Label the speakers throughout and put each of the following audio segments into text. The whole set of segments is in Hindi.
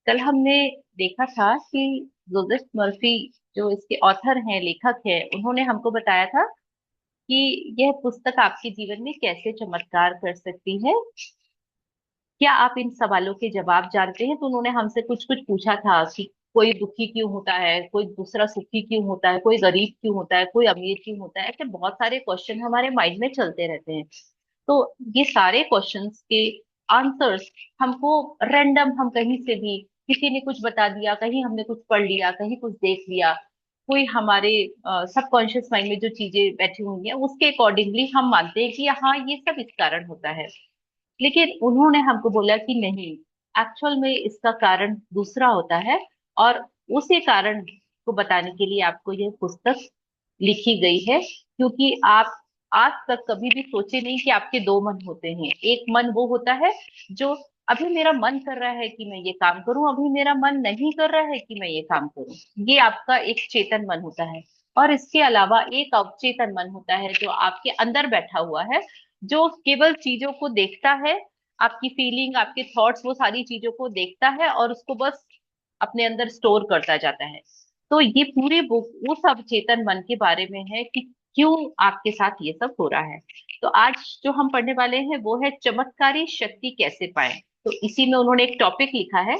Speaker 1: कल हमने देखा था कि जोसेफ मर्फी जो इसके ऑथर हैं, लेखक हैं, उन्होंने हमको बताया था कि यह पुस्तक आपके जीवन में कैसे चमत्कार कर सकती है। क्या आप इन सवालों के जवाब जानते हैं? तो उन्होंने हमसे कुछ कुछ पूछा था कि कोई दुखी क्यों होता है, कोई दूसरा सुखी क्यों होता है, कोई गरीब क्यों होता है, कोई अमीर क्यों होता है। ऐसे बहुत सारे क्वेश्चन हमारे माइंड में चलते रहते हैं। तो ये सारे क्वेश्चंस के आंसर्स हमको रैंडम, हम कहीं से भी, किसी ने कुछ बता दिया, कहीं हमने कुछ पढ़ लिया, कहीं कुछ देख लिया, कोई हमारे सबकॉन्शियस माइंड में जो चीजें बैठी हुई हैं उसके अकॉर्डिंगली हम मानते हैं कि हाँ ये सब इस कारण होता है। लेकिन उन्होंने हमको बोला कि नहीं, एक्चुअल में इसका कारण दूसरा होता है। और उसी कारण को बताने के लिए आपको यह पुस्तक लिखी गई है, क्योंकि आप आज तक कभी भी सोचे नहीं कि आपके दो मन होते हैं। एक मन वो होता है जो अभी मेरा मन कर रहा है कि मैं ये काम करूं, अभी मेरा मन नहीं कर रहा है कि मैं ये काम करूं। ये आपका एक चेतन मन होता है। और इसके अलावा एक अवचेतन मन होता है जो आपके अंदर बैठा हुआ है, जो केवल चीजों को देखता है, आपकी फीलिंग, आपके थॉट्स, वो सारी चीजों को देखता है और उसको बस अपने अंदर स्टोर करता जाता है। तो ये पूरी बुक उस अवचेतन मन के बारे में है कि क्यों आपके साथ ये सब हो रहा है। तो आज जो हम पढ़ने वाले हैं वो है चमत्कारी शक्ति कैसे पाएं। तो इसी में उन्होंने एक टॉपिक लिखा है,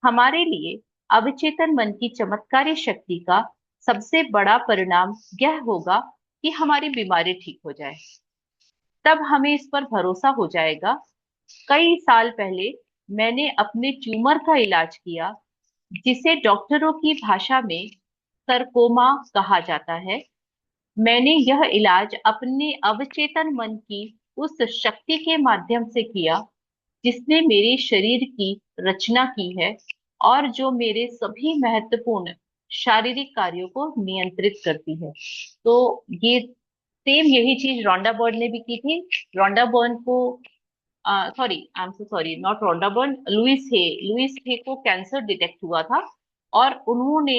Speaker 1: हमारे लिए अवचेतन मन की चमत्कारी शक्ति का सबसे बड़ा परिणाम यह होगा कि हमारी बीमारी ठीक हो जाए। तब हमें इस पर भरोसा हो जाएगा। कई साल पहले मैंने अपने ट्यूमर का इलाज किया, जिसे डॉक्टरों की भाषा में सरकोमा कहा जाता है। मैंने यह इलाज अपने अवचेतन मन की उस शक्ति के माध्यम से किया जिसने मेरे शरीर की रचना की है और जो मेरे सभी महत्वपूर्ण शारीरिक कार्यों को नियंत्रित करती है। तो ये सेम यही चीज रोंडा बर्न ने भी की थी। रोंडा बर्न को, sorry, I am so sorry, not Rhonda Byrne, Louise Hay को कैंसर डिटेक्ट हुआ था। और उन्होंने,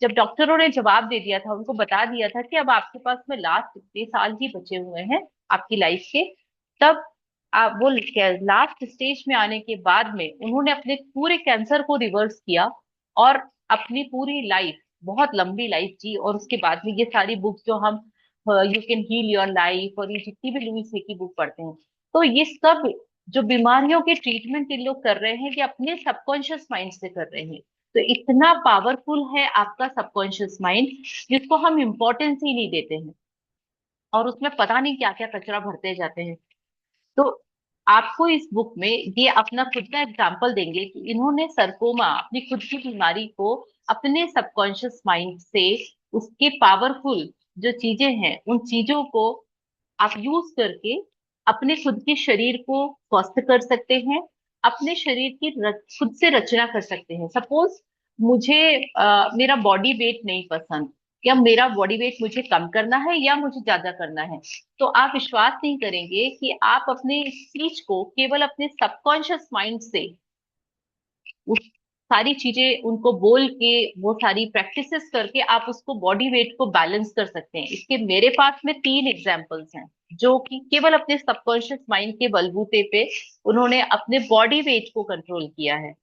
Speaker 1: जब डॉक्टरों ने जवाब दे दिया था, उनको बता दिया था कि अब आपके पास में लास्ट इतने साल ही बचे हुए हैं आपकी लाइफ के, तब आप वो लास्ट स्टेज में आने के बाद में उन्होंने अपने पूरे कैंसर को रिवर्स किया और अपनी पूरी लाइफ, बहुत लंबी लाइफ जी। और उसके बाद में ये सारी बुक जो हम, you can heal your life, और ये जितनी भी लुइस हे की बुक पढ़ते हैं, तो ये सब जो बीमारियों के ट्रीटमेंट ये लोग कर रहे हैं, ये अपने सबकॉन्शियस माइंड से कर रहे हैं। तो इतना पावरफुल है आपका सबकॉन्शियस माइंड, जिसको हम इम्पोर्टेंस ही नहीं देते हैं और उसमें पता नहीं क्या क्या कचरा भरते जाते हैं। तो आपको इस बुक में ये अपना खुद का एग्जाम्पल देंगे कि इन्होंने सरकोमा, अपनी खुद की बीमारी को, अपने सबकॉन्शियस माइंड से, उसके पावरफुल जो चीजें हैं उन चीजों को आप यूज करके अपने खुद के शरीर को स्वस्थ कर सकते हैं। अपने शरीर की खुद से रचना कर सकते हैं। सपोज मुझे मेरा बॉडी वेट नहीं पसंद, या मेरा बॉडी वेट मुझे कम करना है या मुझे ज्यादा करना है, तो आप विश्वास नहीं करेंगे कि आप अपने इस चीज को केवल अपने सबकॉन्शियस माइंड से, उस सारी चीजें उनको बोल के, वो सारी प्रैक्टिसेस करके आप उसको, बॉडी वेट को बैलेंस कर सकते हैं। इसके मेरे पास में 3 एग्जांपल्स हैं जो कि केवल अपने सबकॉन्शियस माइंड के बलबूते पे उन्होंने अपने बॉडी वेट को कंट्रोल किया है।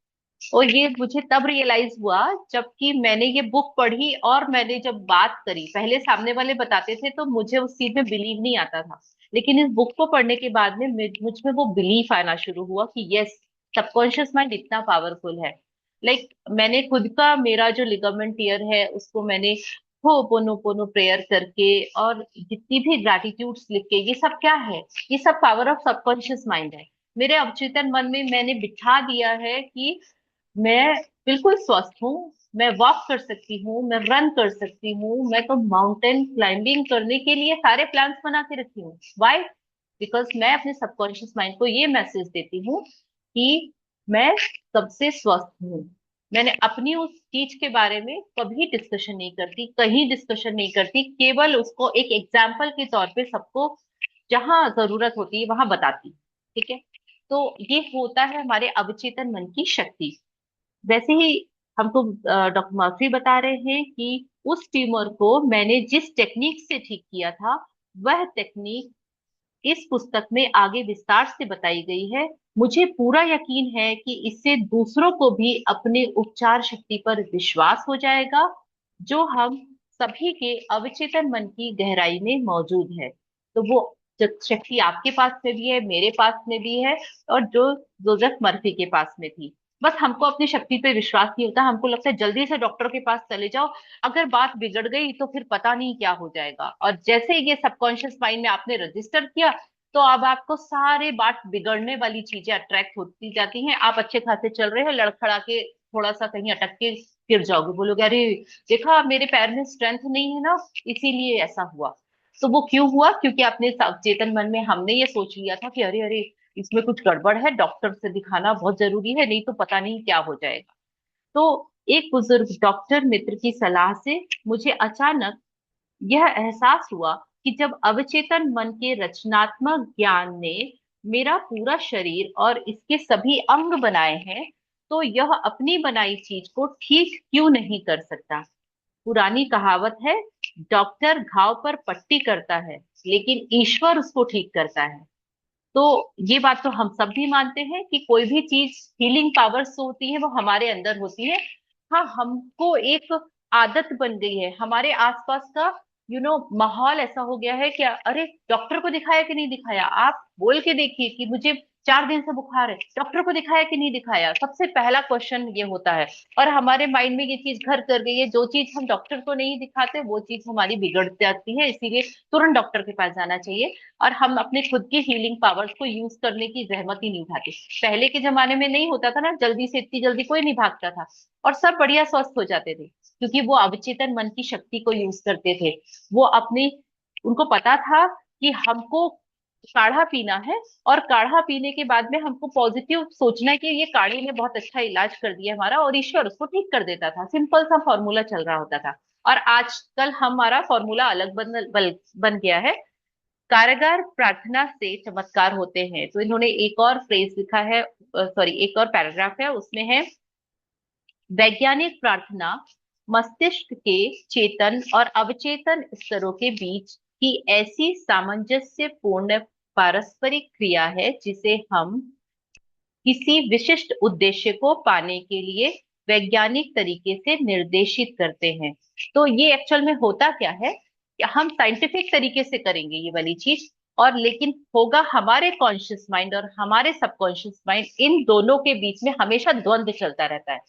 Speaker 1: और ये मुझे तब रियलाइज हुआ जबकि मैंने ये बुक पढ़ी और मैंने जब बात करी, पहले सामने वाले बताते थे तो मुझे उस चीज में बिलीव नहीं आता था, लेकिन इस बुक को पढ़ने के बाद में मुझ में वो बिलीफ आना शुरू हुआ कि यस, सबकॉन्शियस माइंड इतना पावरफुल है। लाइक मैंने खुद का, मेरा जो लिगामेंट टीयर है उसको मैंने हो पोनो पोनो प्रेयर करके और जितनी भी ग्रैटिट्यूड्स लिख के, ये सब क्या है, ये सब पावर ऑफ सबकॉन्शियस माइंड है। मेरे अवचेतन मन में मैंने बिठा दिया है कि मैं बिल्कुल स्वस्थ हूँ, मैं वॉक कर सकती हूँ, मैं रन कर सकती हूँ, मैं तो माउंटेन क्लाइंबिंग करने के लिए सारे प्लान्स बना के रखी हूँ। वाई? बिकॉज मैं अपने सबकॉन्शियस माइंड को ये मैसेज देती हूँ कि मैं सबसे स्वस्थ हूँ। मैंने अपनी उस चीज के बारे में कभी डिस्कशन नहीं करती, कहीं डिस्कशन नहीं करती, केवल उसको एक एग्जाम्पल के तौर पे सबको जहां जरूरत होती है वहां बताती। ठीक है? तो ये होता है हमारे अवचेतन मन की शक्ति। वैसे ही हमको डॉक्टर माथुरी बता रहे हैं कि उस ट्यूमर को मैंने जिस टेक्निक से ठीक किया था, वह टेक्निक इस पुस्तक में आगे विस्तार से बताई गई है। मुझे पूरा यकीन है कि इससे दूसरों को भी अपने उपचार शक्ति पर विश्वास हो जाएगा, जो हम सभी के अवचेतन मन की गहराई में मौजूद है। तो वो शक्ति आपके पास में भी है, मेरे पास में भी है, और जो जोसेफ मर्फी के पास में थी। बस हमको अपनी शक्ति पे विश्वास नहीं होता, हमको लगता है जल्दी से डॉक्टर के पास चले जाओ, अगर बात बिगड़ गई तो फिर पता नहीं क्या हो जाएगा। और जैसे ही ये सबकॉन्शियस माइंड में आपने रजिस्टर किया, तो अब आपको सारे बात बिगड़ने वाली चीजें अट्रैक्ट होती जाती हैं। आप अच्छे खासे चल रहे हैं, लड़खड़ा के थोड़ा सा कहीं अटक के गिर जाओगे, बोलोगे अरे देखा मेरे पैर में स्ट्रेंथ नहीं है ना, इसीलिए ऐसा हुआ। तो वो क्यों हुआ? क्योंकि अपने चेतन मन में हमने ये सोच लिया था कि अरे अरे इसमें कुछ गड़बड़ है, डॉक्टर से दिखाना बहुत जरूरी है, नहीं तो पता नहीं क्या हो जाएगा। तो एक बुजुर्ग डॉक्टर मित्र की सलाह से मुझे अचानक यह एहसास हुआ कि जब अवचेतन मन के रचनात्मक ज्ञान ने मेरा पूरा शरीर और इसके सभी अंग बनाए हैं, तो यह अपनी बनाई चीज को ठीक क्यों नहीं कर सकता। पुरानी कहावत है, डॉक्टर घाव पर पट्टी करता है लेकिन ईश्वर उसको ठीक करता है। तो ये बात तो हम सब भी मानते हैं कि कोई भी चीज हीलिंग पावर्स होती है वो हमारे अंदर होती है। हाँ, हमको एक आदत बन गई है, हमारे आसपास का माहौल ऐसा हो गया है कि अरे डॉक्टर को दिखाया कि नहीं दिखाया। आप बोल के देखिए कि मुझे 4 दिन से बुखार है, डॉक्टर को दिखाया कि नहीं दिखाया, सबसे पहला क्वेश्चन ये होता है। और हमारे माइंड में ये चीज घर कर गई है, जो चीज हम डॉक्टर को नहीं दिखाते वो चीज हमारी बिगड़ जाती है, इसीलिए तुरंत डॉक्टर के पास जाना चाहिए। और हम अपने खुद की हीलिंग पावर्स को यूज करने की जहमत ही नहीं उठाते। पहले के जमाने में नहीं होता था ना, जल्दी से इतनी जल्दी कोई नहीं भागता था, और सब बढ़िया स्वस्थ हो जाते थे, क्योंकि वो अवचेतन मन की शक्ति को यूज करते थे। वो अपनी उनको पता था कि हमको काढ़ा पीना है, और काढ़ा पीने के बाद में हमको पॉजिटिव सोचना है कि ये काढ़े ने बहुत अच्छा इलाज कर दिया हमारा, और ईश्वर उसको ठीक कर देता था। सिंपल सा फॉर्मूला चल रहा होता था। और आजकल हमारा फॉर्मूला अलग बन गया है। कारगर प्रार्थना से चमत्कार होते हैं। तो इन्होंने एक और फ्रेज लिखा है, सॉरी एक और पैराग्राफ है, उसमें है, वैज्ञानिक प्रार्थना मस्तिष्क के चेतन और अवचेतन स्तरों के बीच की ऐसी सामंजस्यपूर्ण पारस्परिक क्रिया है जिसे हम किसी विशिष्ट उद्देश्य को पाने के लिए वैज्ञानिक तरीके से निर्देशित करते हैं। तो ये एक्चुअल में होता क्या है कि हम साइंटिफिक तरीके से करेंगे ये वाली चीज, और लेकिन होगा हमारे कॉन्शियस माइंड और हमारे सबकॉन्शियस माइंड, इन दोनों के बीच में हमेशा द्वंद्व चलता रहता है।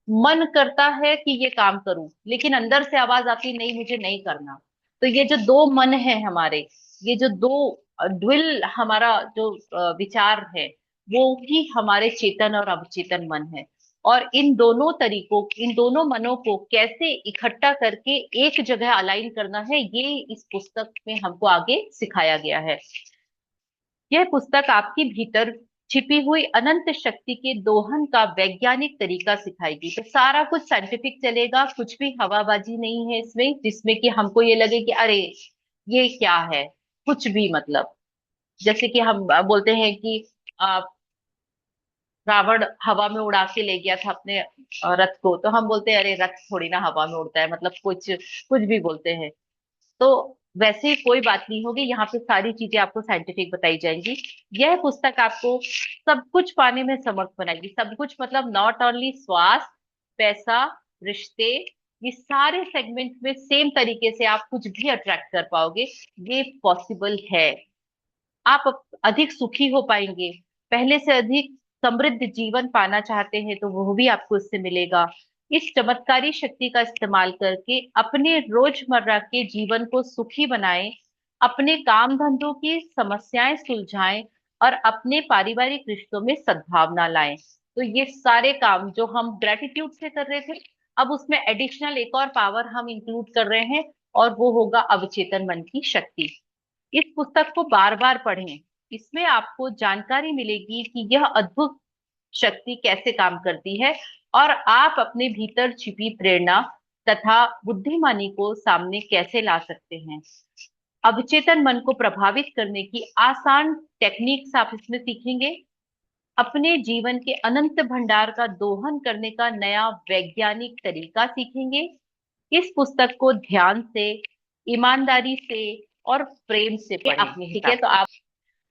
Speaker 1: मन करता है कि ये काम करूं, लेकिन अंदर से आवाज आती नहीं, मुझे नहीं करना। तो ये जो दो मन है हमारे, ये जो दो ड्विल हमारा जो विचार है, वो ही हमारे चेतन और अवचेतन मन है। और इन दोनों मनों को कैसे इकट्ठा करके एक जगह अलाइन करना है, ये इस पुस्तक में हमको आगे सिखाया गया है। यह पुस्तक आपके भीतर छिपी हुई अनंत शक्ति के दोहन का वैज्ञानिक तरीका सिखाएगी। तो सारा कुछ साइंटिफिक चलेगा, कुछ भी हवाबाजी नहीं है इसमें जिसमें कि हमको ये लगे कि अरे ये क्या है, कुछ भी मतलब। जैसे कि हम बोलते हैं कि आ, रावण हवा में उड़ा के ले गया था अपने रथ को, तो हम बोलते हैं अरे रथ थोड़ी ना हवा में उड़ता है, मतलब कुछ कुछ भी बोलते हैं। तो वैसे ही कोई बात नहीं होगी, यहाँ पे सारी चीजें आपको साइंटिफिक बताई जाएंगी। यह पुस्तक आपको सब कुछ पाने में समर्थ बनाएगी। सब कुछ मतलब नॉट ओनली स्वास्थ्य, पैसा, रिश्ते, ये सारे सेगमेंट में सेम तरीके से आप कुछ भी अट्रैक्ट कर पाओगे। ये पॉसिबल है। आप अधिक सुखी हो पाएंगे, पहले से अधिक समृद्ध जीवन पाना चाहते हैं तो वो भी आपको इससे मिलेगा। इस चमत्कारी शक्ति का इस्तेमाल करके अपने रोजमर्रा के जीवन को सुखी बनाएं, अपने काम धंधों की समस्याएं सुलझाएं, और अपने पारिवारिक रिश्तों में सद्भावना लाएं। तो ये सारे काम जो हम ग्रेटिट्यूड से कर रहे थे, अब उसमें एडिशनल एक और पावर हम इंक्लूड कर रहे हैं, और वो होगा अवचेतन मन की शक्ति। इस पुस्तक को बार बार पढ़ें। इसमें आपको जानकारी मिलेगी कि यह अद्भुत शक्ति कैसे काम करती है, और आप अपने भीतर छिपी प्रेरणा तथा बुद्धिमानी को सामने कैसे ला सकते हैं। अवचेतन मन को प्रभावित करने की आसान टेक्निक्स आप इसमें सीखेंगे। अपने जीवन के अनंत भंडार का दोहन करने का नया वैज्ञानिक तरीका सीखेंगे। इस पुस्तक को ध्यान से, ईमानदारी से और प्रेम से पढ़ें। ठीक है, तो आप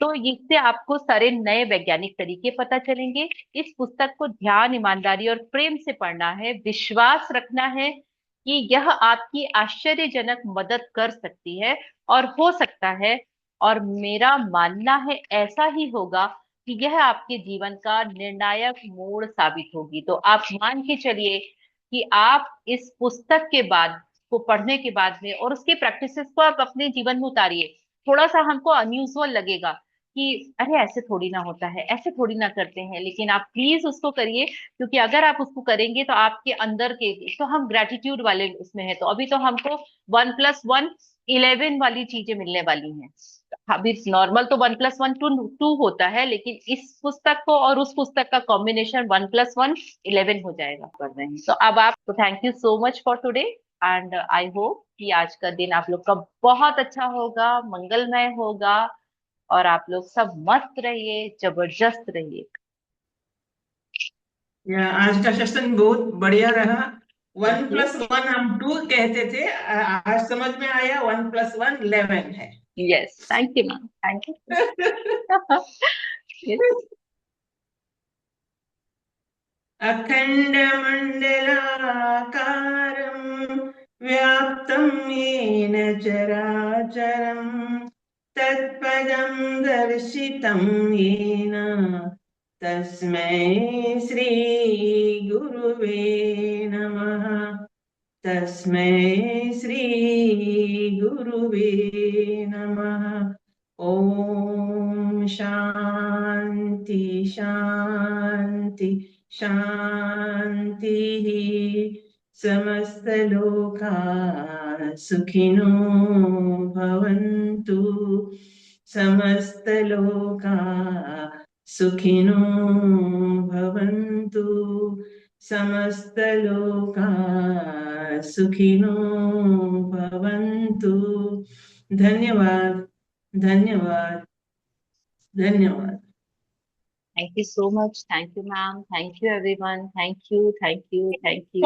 Speaker 1: तो इससे आपको सारे नए वैज्ञानिक तरीके पता चलेंगे। इस पुस्तक को ध्यान, ईमानदारी और प्रेम से पढ़ना है, विश्वास रखना है कि यह आपकी आश्चर्यजनक मदद कर सकती है और हो सकता है, और मेरा मानना है ऐसा ही होगा, कि यह आपके जीवन का निर्णायक मोड़ साबित होगी। तो आप मान के चलिए कि आप इस पुस्तक के बाद को पढ़ने के बाद में और उसके प्रैक्टिसेस को आप अपने जीवन में उतारिए। थोड़ा सा हमको अनयूजुअल लगेगा कि अरे ऐसे थोड़ी ना होता है, ऐसे थोड़ी ना करते हैं, लेकिन आप प्लीज उसको करिए, क्योंकि अगर आप उसको करेंगे तो आपके अंदर के, तो हम ग्रेटिट्यूड वाले उसमें है, तो अभी तो हमको 1+1 11 वाली चीजें मिलने वाली हैं। अभी नॉर्मल तो 1+1 2 होता है, लेकिन इस पुस्तक को और उस पुस्तक का कॉम्बिनेशन 1+1 11 हो जाएगा कर रहे हैं। तो अब आप, तो thank you so much for today, and I hope कि आज का दिन आप लोग का बहुत अच्छा होगा, मंगलमय होगा, और आप लोग सब मस्त रहिए, जबरदस्त रहिए।
Speaker 2: आज का सेशन बहुत बढ़िया रहा।
Speaker 1: Thank
Speaker 2: one
Speaker 1: you.
Speaker 2: Plus one हम 2 कहते थे, आज समझ में आया 1+1 11 है।
Speaker 1: Yes, thank you ma'am, thank you. Yes.
Speaker 2: अखण्डमण्डलाकारं व्याप्तं येन चराचरं तत्पदं दर्शितं येन तस्मै श्रीगुरुवे नमः। तस्मै श्रीगुरुवे नमः। ॐ शान्ति शान्ति शान्तिः। समस्तलोका सुखिनो भवन्तु। समस्तलोका सुखिनो भवन्तु। समस्तलोका सुखिनो भवन्तु। धन्यवाद, धन्यवाद, धन्यवाद।
Speaker 1: Thank you so much, thank you ma'am, thank you everyone, thank you, thank you, thank you.